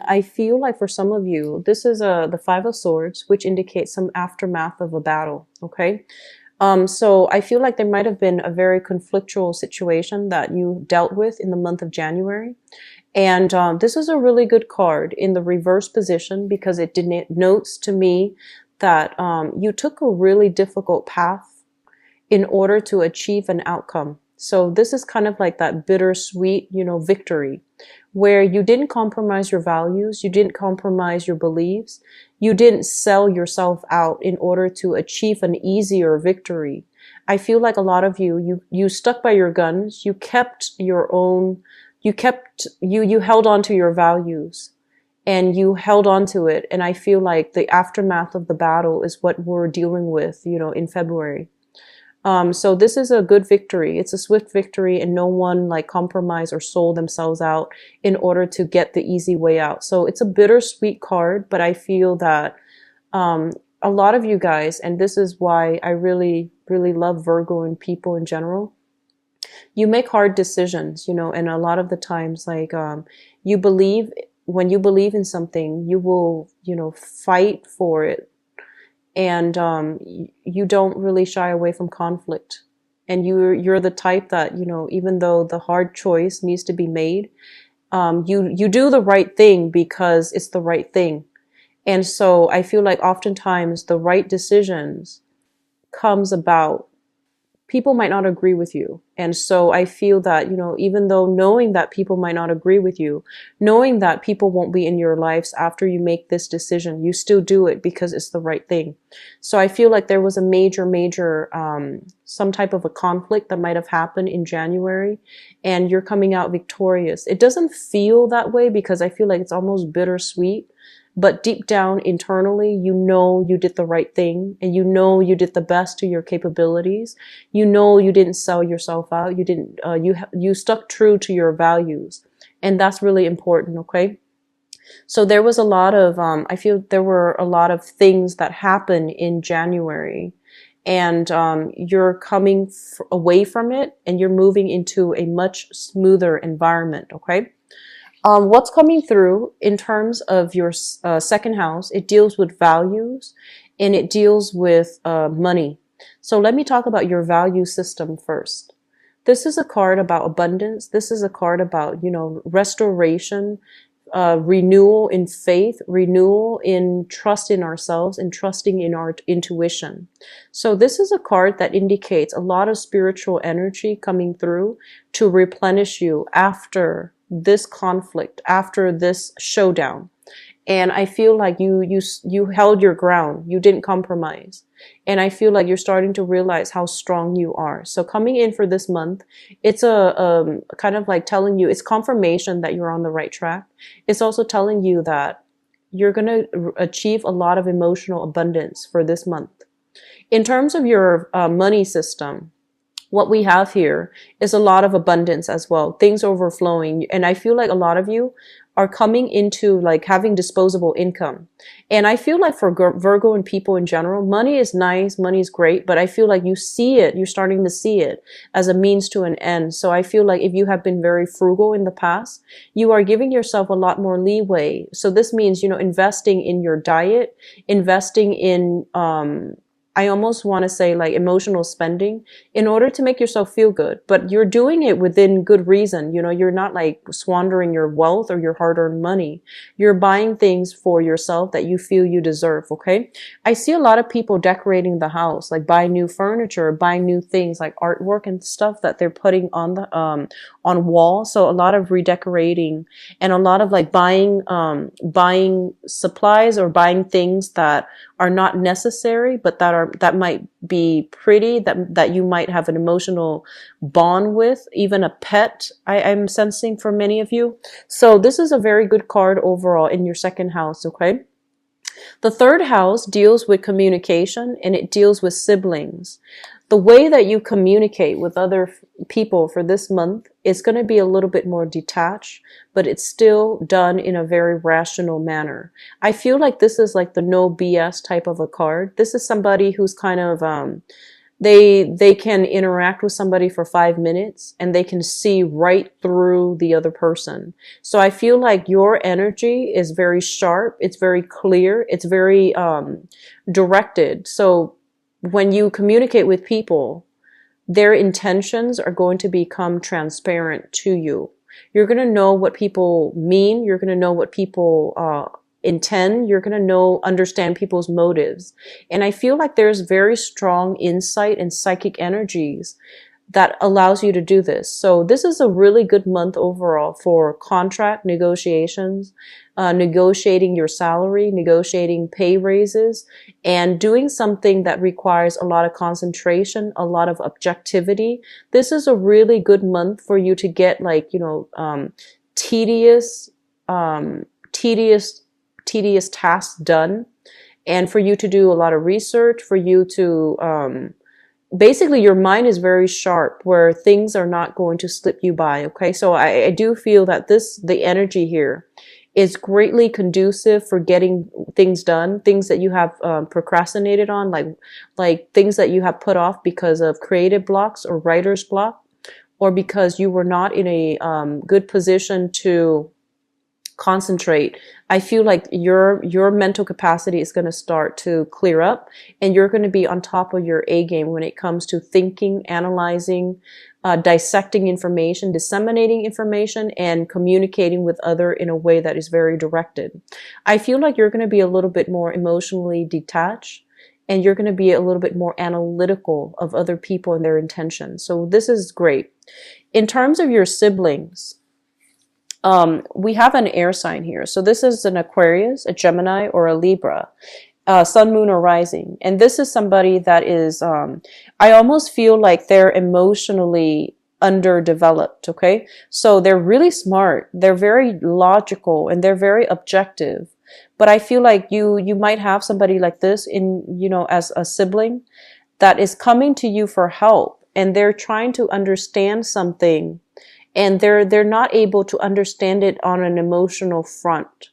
I feel like for some of you, this is the Five of Swords, which indicates some aftermath of a battle. Okay. So I feel like there might have been a very conflictual situation that you dealt with in the month of January. And this is a really good card in the reverse position because it denotes to me that you took a really difficult path in order to achieve an outcome. So this is kind of like that bittersweet, victory where you didn't compromise your values, you didn't compromise your beliefs, you didn't sell yourself out in order to achieve an easier victory. I feel like a lot of you stuck by your guns, you kept your own, you held on to your values and you held on to it. And I feel like the aftermath of the battle is what we're dealing with, in February. So this is a good victory. It's a swift victory and no one like compromised or sold themselves out in order to get the easy way out. So it's a bittersweet card, but I feel that, a lot of you guys, and this is why I really, really love Virgo and people in general, you make hard decisions, and a lot of the times, like, when you believe in something, you will, fight for it. And you don't really shy away from conflict. And you're the type that, even though the hard choice needs to be made, you do the right thing because it's the right thing. And so I feel like oftentimes the right decisions comes about. People might not agree with you. And so I feel that, even though knowing that people might not agree with you, knowing that people won't be in your lives after you make this decision, you still do it because it's the right thing. So I feel like there was a major, some type of a conflict that might have happened in January and you're coming out victorious. It doesn't feel that way because I feel like it's almost bittersweet. But deep down internally, you did the right thing and you did the best to your capabilities. You didn't sell yourself out. You didn't, you stuck true to your values. And that's really important. Okay. So there was a lot of, I feel there were a lot of things that happened in January and, you're coming away from it and you're moving into a much smoother environment. Okay. What's coming through in terms of your second house, it deals with values and it deals with money. So let me talk about your value system first. This is a card about abundance. This is a card about, restoration, renewal in faith, renewal in trust in ourselves and trusting in our intuition. So this is a card that indicates a lot of spiritual energy coming through to replenish you after this conflict, after this showdown. And I feel like you held your ground. You didn't compromise. And I feel like you're starting to realize how strong you are. So coming in for this month, it's a kind of like telling you, it's confirmation that you're on the right track. It's also telling you that you're going to achieve a lot of emotional abundance for this month. In terms of your money system, what we have here is a lot of abundance as well, things overflowing. And I feel like a lot of you are coming into like having disposable income. And I feel like for Virgo and people in general, money is nice, money is great, but I feel like you see it, you're starting to see it as a means to an end. So I feel like if you have been very frugal in the past, you are giving yourself a lot more leeway. So this means, investing in your diet, investing in, I almost want to say like emotional spending in order to make yourself feel good, but you're doing it within good reason. You're not like squandering your wealth or your hard-earned money. You're buying things for yourself that you feel you deserve. Okay. I see a lot of people decorating the house, like buying new furniture, buying new things like artwork and stuff that they're putting on the, on wall. So a lot of redecorating and a lot of like buying supplies or buying things that are not necessary, but that might be pretty, that you might have an emotional bond with, even a pet, I'm sensing for many of you. So this is a very good card overall in your second house, okay? The third house deals with communication and it deals with siblings. The way that you communicate with other people for this month is going to be a little bit more detached, but it's still done in a very rational manner. I feel like this is like the no BS type of a card. This is somebody who's kind of, They can interact with somebody for 5 minutes and they can see right through the other person. So I feel like your energy is very sharp. It's very clear. It's very directed. So when you communicate with people, their intentions are going to become transparent to you. You're going to know what people mean. You're going to know what people intend. You're going to understand people's motives. And I feel like there's very strong insight and psychic energies that allows you to do this. So this is a really good month overall for contract negotiations, negotiating your salary, negotiating pay raises, and doing something that requires a lot of concentration, a lot of objectivity. This is a really good month for you to get tedious, tedious tasks done, and for you to do a lot of research, for you to basically your mind is very sharp where things are not going to slip you by. Okay, so I do feel that the energy here is greatly conducive for getting things done, things that you have procrastinated on, like things that you have put off because of creative blocks or writer's block, or because you were not in a good position to concentrate. I feel like your mental capacity is going to start to clear up, and you're going to be on top of your A game when it comes to thinking, analyzing, dissecting information, disseminating information, and communicating with other in a way that is very directed. I feel like you're going to be a little bit more emotionally detached, and you're going to be a little bit more analytical of other people and their intentions. So this is great. In terms of your siblings, we have an air sign here. So this is an Aquarius, a Gemini, or a Libra, sun, moon, or rising. And this is somebody that is, I almost feel like they're emotionally underdeveloped. Okay. So they're really smart. They're very logical and they're very objective. But I feel like you might have somebody like this as a sibling that is coming to you for help, and they're trying to understand something, and they're not able to understand it on an emotional front.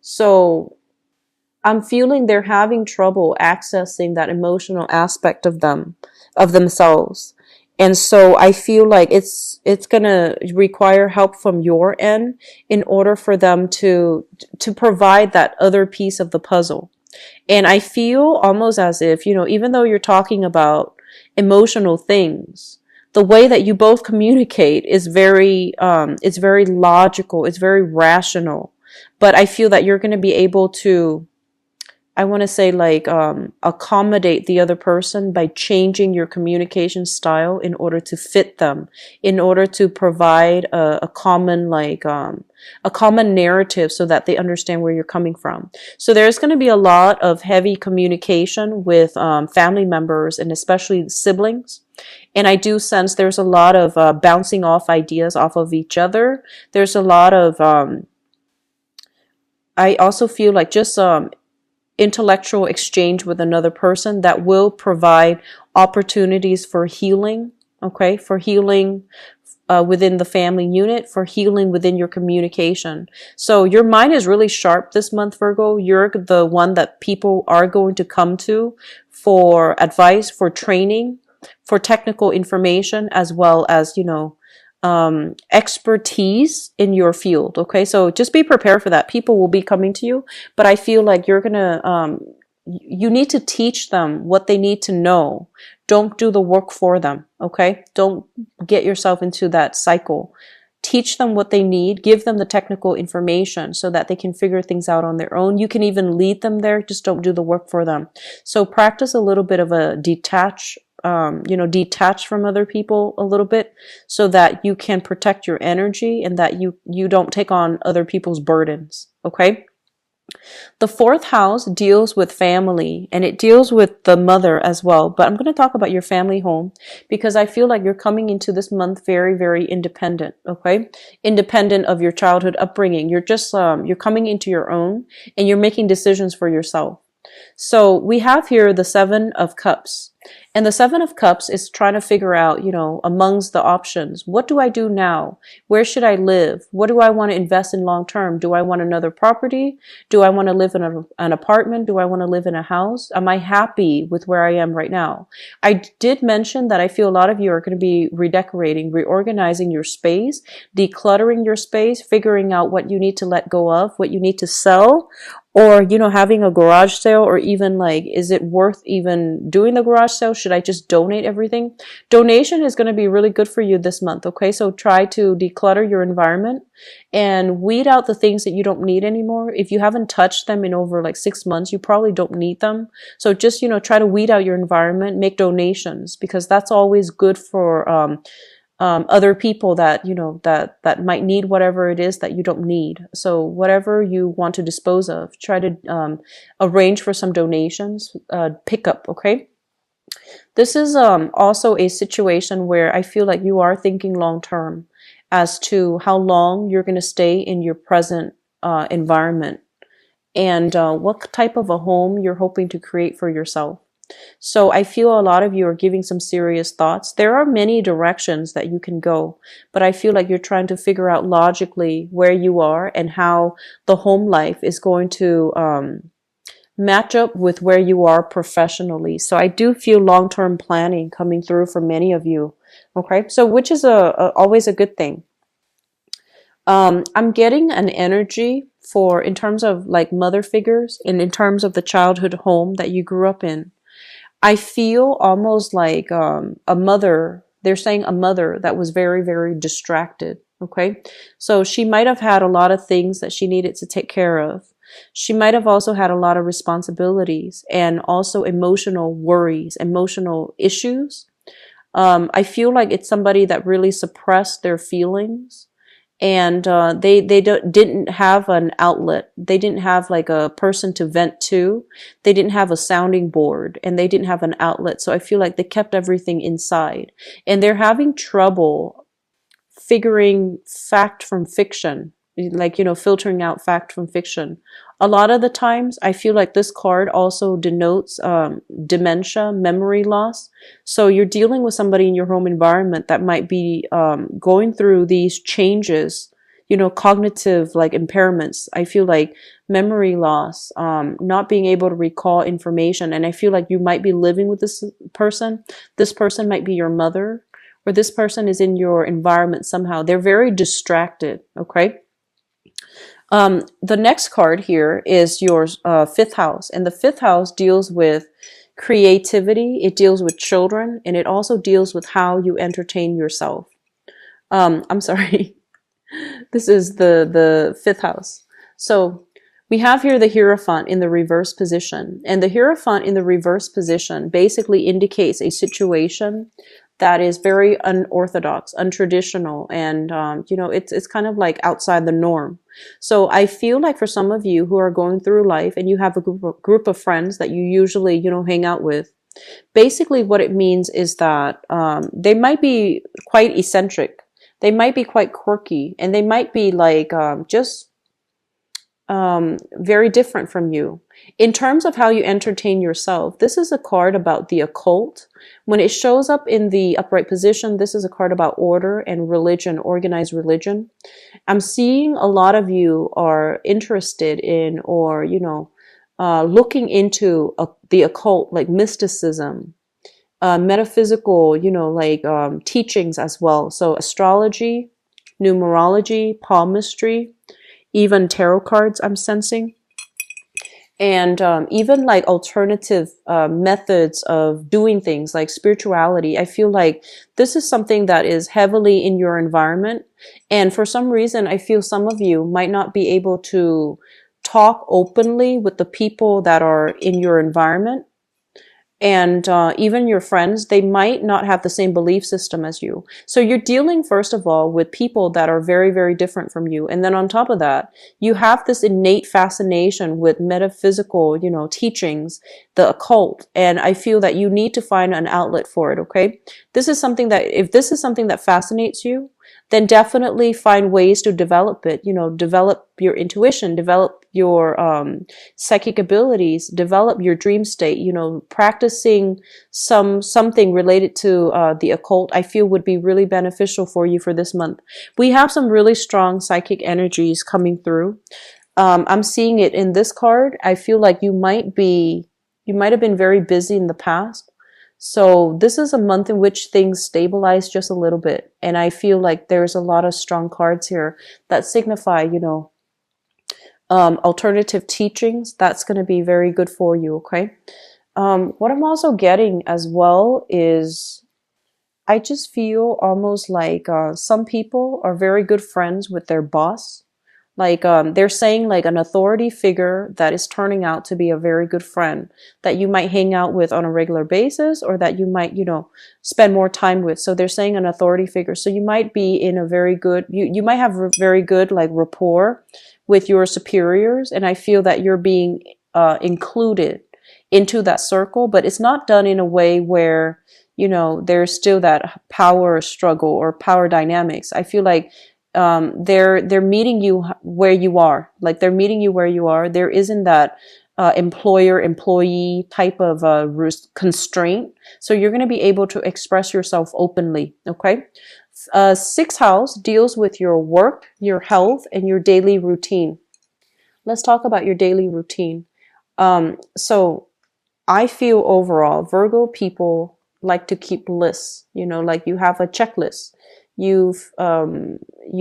So I'm feeling they're having trouble accessing that emotional aspect of themselves. And so I feel like it's gonna require help from your end in order for them to provide that other piece of the puzzle. And I feel almost as if, even though you're talking about emotional things, the way that you both communicate is it's very logical, it's very rational. But I feel that you're going to be able to, I want to say accommodate the other person by changing your communication style in order to fit them, in order to provide a common narrative so that they understand where you're coming from. So there's going to be a lot of heavy communication with family members and especially siblings. And I do sense there's a lot of bouncing off ideas off of each other. There's a lot of, I also feel like just intellectual exchange with another person that will provide opportunities for healing, okay, for healing within the family unit, for healing within your communication. So your mind is really sharp this month, Virgo. You're the one that people are going to come to for advice, for training, for technical information, as well as, expertise in your field. Okay. So just be prepared for that. People will be coming to you, but I feel like you're going to, you need to teach them what they need to know. Don't do the work for them. Okay. Don't get yourself into that cycle. Teach them what they need, give them the technical information so that they can figure things out on their own. You can even lead them there. Just don't do the work for them. So practice a little bit of a detach from other people a little bit so that you can protect your energy and that you don't take on other people's burdens. Okay. The fourth house deals with family, and it deals with the mother as well. But I'm going to talk about your family home because I feel like you're coming into this month very, very independent. Okay. Independent of your childhood upbringing. You're just, you're coming into your own and you're making decisions for yourself. So we have here the Seven of Cups. And the Seven of Cups is trying to figure out, amongst the options, what do I do now? Where should I live? What do I want to invest in long term? Do I want another property? Do I want to live in an apartment? Do I want to live in a house? Am I happy with where I am right now? I did mention that I feel a lot of you are going to be redecorating, reorganizing your space, decluttering your space, figuring out what you need to let go of, what you need to sell, or, having a garage sale, or even like, is it worth even doing the garage sale? Should I just donate everything? Donation is going to be really good for you this month. Okay. So try to declutter your environment and weed out the things that you don't need anymore. If you haven't touched them in over like 6 months, you probably don't need them. So just, try to weed out your environment, make donations, because that's always good for, other people that that might need whatever it is that you don't need. So whatever you want to dispose of, try to arrange for some donations, pick up. Okay. This is also a situation where I feel like you are thinking long term as to how long you're going to stay in your present environment, and what type of a home you're hoping to create for yourself. So I feel a lot of you are giving some serious thoughts. There are many directions that you can go, but I feel like you're trying to figure out logically where you are and how the home life is going to match up with where you are professionally. So I do feel long-term planning coming through for many of you. Okay, so which is always a good thing. I'm getting an energy for, in terms of like mother figures and in terms of the childhood home that you grew up in. I feel almost like a mother, they're saying a mother that was very, very distracted. Okay. So she might have had a lot of things that she needed to take care of. She might have also had a lot of responsibilities and also emotional worries, emotional issues. I feel like it's somebody that really suppressed their feelings. And they didn't have an outlet. They didn't have like a person to vent to. They didn't have a sounding board, and they didn't have an outlet. So I feel like they kept everything inside, and they're having trouble figuring fact from fiction, like, filtering out fact from fiction. A lot of the times I feel like this card also denotes dementia, memory loss. So you're dealing with somebody in your home environment that might be going through these changes, cognitive like impairments. I feel like memory loss, not being able to recall information. And I feel like you might be living with this person. This person might be your mother, or this person is in your environment somehow. They're very distracted. Okay. The next card here is your fifth house, and the fifth house deals with creativity. It deals with children, and it also deals with how you entertain yourself. I'm sorry. This is the fifth house. So we have here the Hierophant in the reverse position, and the Hierophant in the reverse position basically indicates a situation that is very unorthodox, untraditional, and it's kind of like outside the norm. So I feel like for some of you who are going through life and you have a group of friends that you usually hang out with, basically what it means is that they might be quite eccentric, they might be quite quirky, and they might be like just very different from you. In terms of how you entertain yourself, this is a card about the occult. When it shows up in the upright position, this is a card about order and religion, organized religion. I'm seeing a lot of you are interested in, or, looking into the occult, like mysticism, metaphysical, teachings as well. So astrology, numerology, palmistry, even tarot cards I'm sensing. And even like alternative methods of doing things like spirituality. I feel like this is something that is heavily in your environment. And for some reason, I feel some of you might not be able to talk openly with the people that are in your environment. And even your friends, they might not have the same belief system as you. So you're dealing, first of all, with people that are very, very different from you. And then on top of that, you have this innate fascination with metaphysical, teachings, the occult. And I feel that you need to find an outlet for it, okay? This is something that, if this is something that fascinates you, then definitely find ways to develop it. You know, develop your intuition, develop your psychic abilities, develop your dream state. You know, practicing something related to the occult, I feel would be really beneficial for you for this month. We have some really strong psychic energies coming through. I'm seeing it in this card. I feel like you might have been very busy in the past. So this is a month in which things stabilize just a little bit. And I feel like there's a lot of strong cards here that signify, you know, alternative teachings. That's going to be very good for you. Okay. What I'm also getting as well is I just feel almost like some people are very good friends with their boss. Like they're saying like an authority figure that is turning out to be a very good friend that you might hang out with on a regular basis, or that you might, you know, spend more time with. So they're saying an authority figure. So you might be in a very good, you might have very good like rapport with your superiors. And I feel that you're being included into that circle, but it's not done in a way where, you know, there's still that power struggle or power dynamics. I feel like they're meeting you where you are. Like they're meeting you where you are. There isn't that employer-employee type of constraint. So you're going to be able to express yourself openly. Okay. Sixth house deals with your work, your health, and your daily routine. Let's talk about your daily routine. So I feel overall, Virgo people like to keep lists. You know, like you have a checklist. You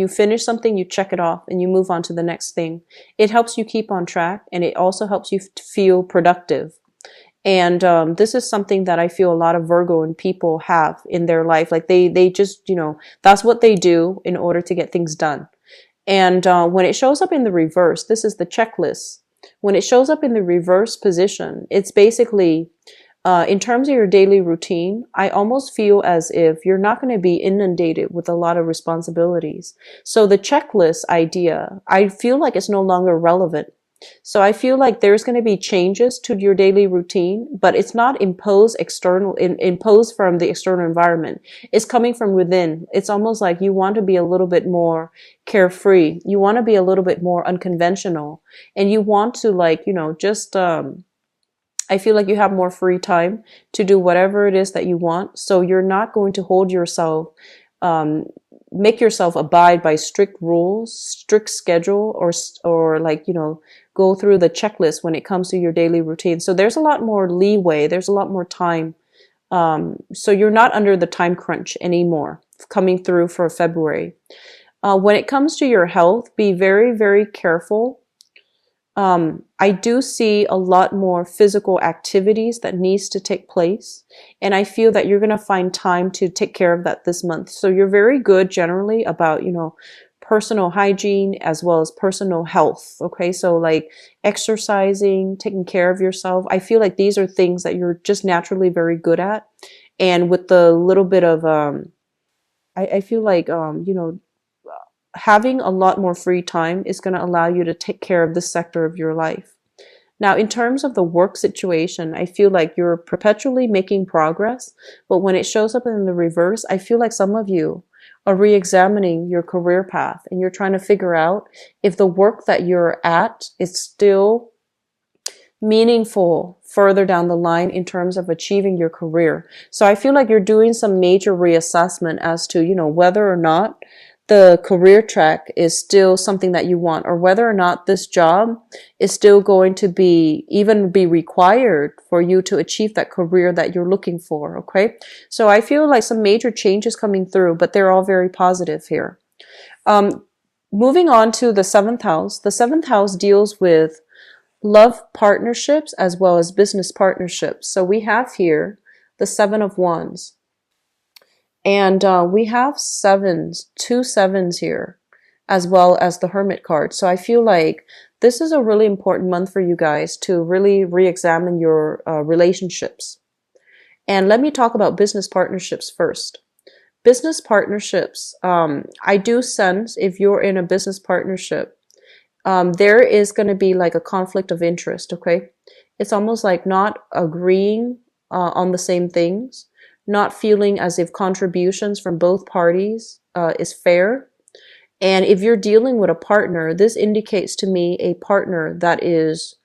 finish something, you check it off, and you move on to the next thing. It helps you keep on track, and it also helps you feel productive. And this is something that I feel a lot of Virgo and people have in their life. Like they just, you know, that's what they do in order to get things done. And when it shows up in the reverse, this is the checklist. When it shows up in the reverse position, it's basically in terms of your daily routine, I almost feel as if you're not going to be inundated with a lot of responsibilities. So the checklist idea, I feel like it's no longer relevant. So I feel like there's going to be changes to your daily routine, but it's not imposed imposed from the external environment. It's coming from within. It's almost like you want to be a little bit more carefree. You want to be a little bit more unconventional, and you want to, like, you know, just, I feel like you have more free time to do whatever it is that you want. So you're not going to hold yourself, make yourself abide by strict rules, strict schedule, or like, you know, go through the checklist when it comes to your daily routine. So there's a lot more leeway. There's a lot more time. So you're not under the time crunch anymore coming through for February. When it comes to your health, be very, very careful. I do see a lot more physical activities that needs to take place. And I feel that you're going to find time to take care of that this month. So you're very good generally about, you know, personal hygiene as well as personal health. Okay. So like exercising, taking care of yourself. I feel like these are things that you're just naturally very good at. And with the little bit of, I feel like, you know, having a lot more free time is going to allow you to take care of this sector of your life. Now, in terms of the work situation, I feel like you're perpetually making progress, but when it shows up in the reverse, I feel like some of you are re-examining your career path, and you're trying to figure out if the work that you're at is still meaningful further down the line in terms of achieving your career. So I feel like you're doing some major reassessment as to, you know, whether or not the career track is still something that you want, or whether or not this job is still going to be required for you to achieve that career that you're looking for. Okay. So I feel like some major changes coming through, but they're all very positive here. Moving on to the seventh house. The seventh house deals with love partnerships as well as business partnerships. So we have here the Seven of Wands. And we have two sevens here, as well as the Hermit card. So I feel like this is a really important month for you guys to really re-examine your relationships. And let me talk about business partnerships first. Business partnerships, I do sense if you're in a business partnership, there is going to be like a conflict of interest, okay? It's almost like not agreeing on the same things, not feeling as if contributions from both parties is fair. And if you're dealing with a partner, this indicates to me a partner that is,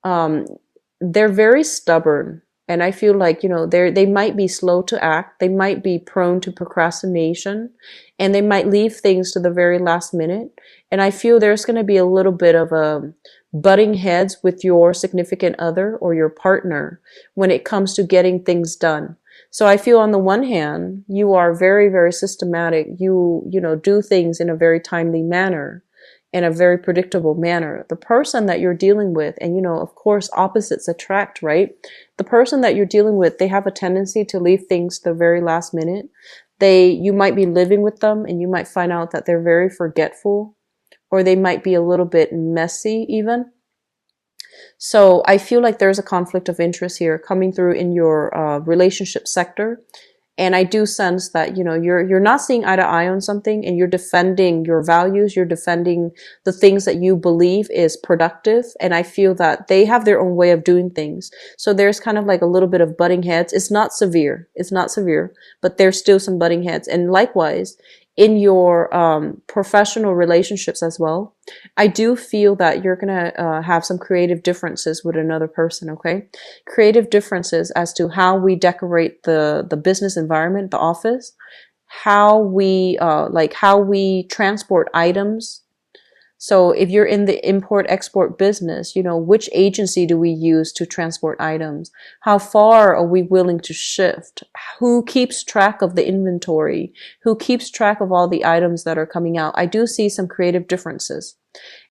they're very stubborn. And I feel like, they might be slow to act. They might be prone to procrastination, and they might leave things to the very last minute. And I feel there's going to be a little bit of a butting heads with your significant other or your partner when it comes to getting things done. So I feel on the one hand, you are very, very systematic. You do things in a very timely manner, in a very predictable manner. The person that you're dealing with, and of course, opposites attract, right? The person that you're dealing with, they have a tendency to leave things to the very last minute. You might be living with them and you might find out that they're very forgetful, or they might be a little bit messy even. So I feel like there's a conflict of interest here coming through in your relationship sector. And I do sense that, you're not seeing eye to eye on something, and you're defending your values. You're defending the things that you believe is productive. And I feel that they have their own way of doing things. So there's kind of like a little bit of butting heads. It's not severe. It's not severe, but there's still some butting heads. And likewise, in your professional relationships as well, I do feel that you're going to have some creative differences with another person, okay? Creative differences as to how we decorate the business environment, the office, how we transport items. So if you're in the import-export business, which agency do we use to transport items? How far are we willing to shift? Who keeps track of the inventory? Who keeps track of all the items that are coming out? I do see some creative differences.